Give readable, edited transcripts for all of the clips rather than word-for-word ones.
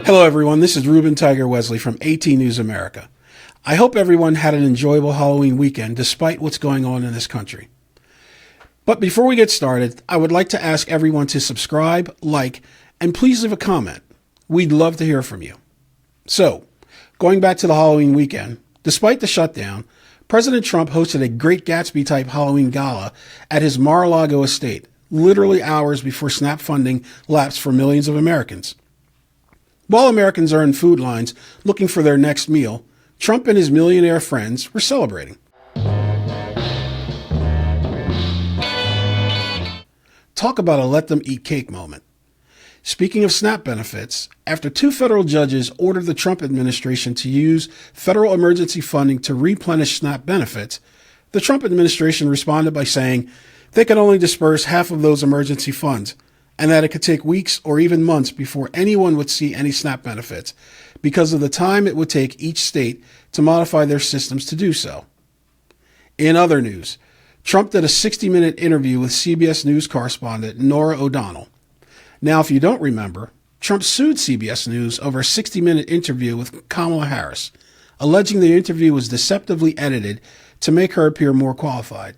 Hello everyone, this is Ruben Tiger Wesley from AT News America. I hope everyone had an enjoyable Halloween weekend despite what's going on in this country. But before we get started, I would like to ask everyone to subscribe, like, and please leave a comment. We'd love to hear from you. So, going back to the Halloween weekend, despite the shutdown, President Trump hosted a Great Gatsby-type Halloween gala at his Mar-a-Lago estate, literally hours before SNAP funding lapsed for millions of Americans. While Americans are in food lines looking for their next meal, Trump and his millionaire friends were celebrating. Talk about a let-them-eat-cake moment. Speaking of SNAP benefits, after two federal judges ordered the Trump administration to use federal emergency funding to replenish SNAP benefits, the Trump administration responded by saying they could only disperse half of those emergency funds, and that it could take weeks or even months before anyone would see any SNAP benefits because of the time it would take each state to modify their systems to do so. In other news, Trump did a 60-minute interview with CBS News correspondent Norah O'Donnell. Now, if you don't remember, Trump sued CBS News over a 60-minute interview with Kamala Harris, alleging the interview was deceptively edited to make her appear more qualified.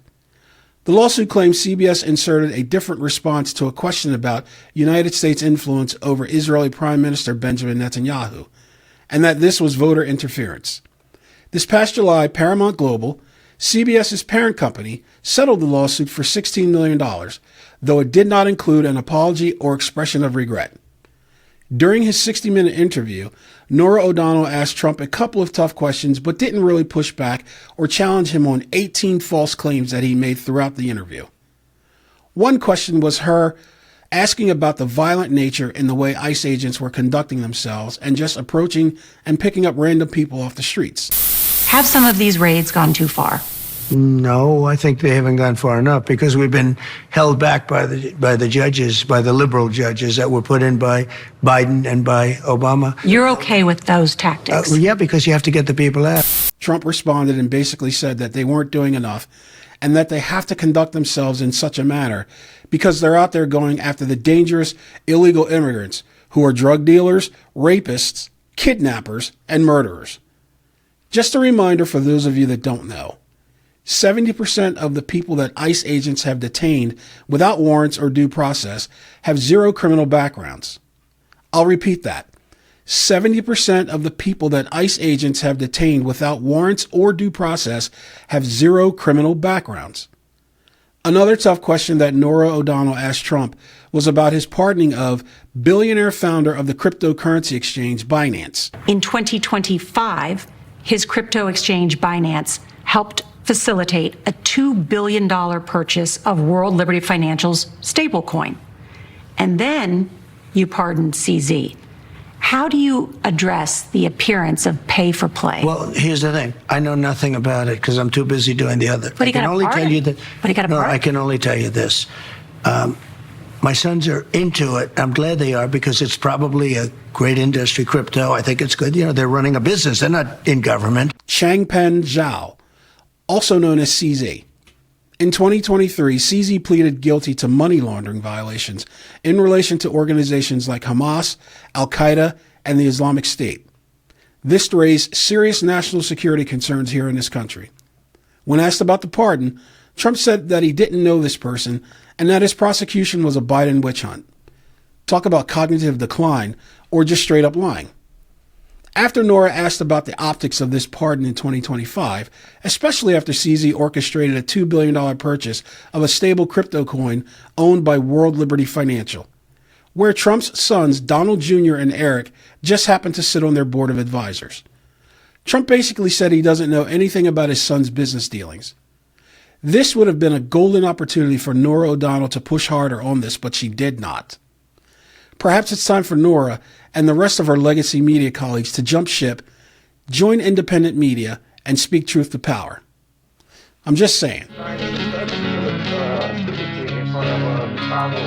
The lawsuit claims CBS inserted a different response to a question about United States influence over Israeli Prime Minister Benjamin Netanyahu, and that this was voter interference. This past July, Paramount Global, CBS's parent company, settled the lawsuit for $16 million, though it did not include an apology or expression of regret. During his 60-minute interview, Norah O'Donnell asked Trump a couple of tough questions, but didn't really push back or challenge him on 18 false claims that he made throughout the interview. One question was her asking about the violent nature in the way ICE agents were conducting themselves and just approaching and picking up random people off the streets. Have some of these raids gone too far? No, I think they haven't gone far enough because we've been held back by the judges, by the liberal judges that were put in by Biden and by Obama. You're okay with those tactics? Yeah, because you have to get the people out. Trump responded and basically said that they weren't doing enough and that they have to conduct themselves in such a manner because they're out there going after the dangerous illegal immigrants who are drug dealers, rapists, kidnappers, and murderers. Just a reminder for those of you that don't know. 70% of the people that ICE agents have detained without warrants or due process have zero criminal backgrounds. I'll repeat that. 70% of the people that ICE agents have detained without warrants or due process have zero criminal backgrounds. Another tough question that Norah O'Donnell asked Trump was about his pardoning of billionaire founder of the cryptocurrency exchange Binance. In 2025, his crypto exchange Binance helped facilitate a $2 billion purchase of World Liberty Financial's stablecoin. And then you pardoned CZ. How do you address the appearance of pay for play? Well, here's the thing. I know nothing about it because I'm too busy doing the other. But he got a pardon. I can only tell you this. My sons are into it. I'm glad they are because it's probably a great industry, crypto. I think it's good. You know, they're running a business. They're not in government. Changpeng Zhao, also known as CZ. In 2023, CZ pleaded guilty to money laundering violations in relation to organizations like Hamas, Al-Qaeda, and the Islamic State. This raised serious national security concerns here in this country. When asked about the pardon, Trump said that he didn't know this person and that his prosecution was a Biden witch hunt. Talk about cognitive decline or just straight up lying. After Norah asked about the optics of this pardon in 2025, especially after CZ orchestrated a $2 billion purchase of a stable crypto coin owned by World Liberty Financial, where Trump's sons, Donald Jr. and Eric, just happened to sit on their board of advisors. Trump basically said he doesn't know anything about his son's business dealings. This would have been a golden opportunity for Norah O'Donnell to push harder on this, but she did not. Perhaps it's time for Norah and the rest of our legacy media colleagues to jump ship, join independent media, and speak truth to power. I'm just saying. Chicago,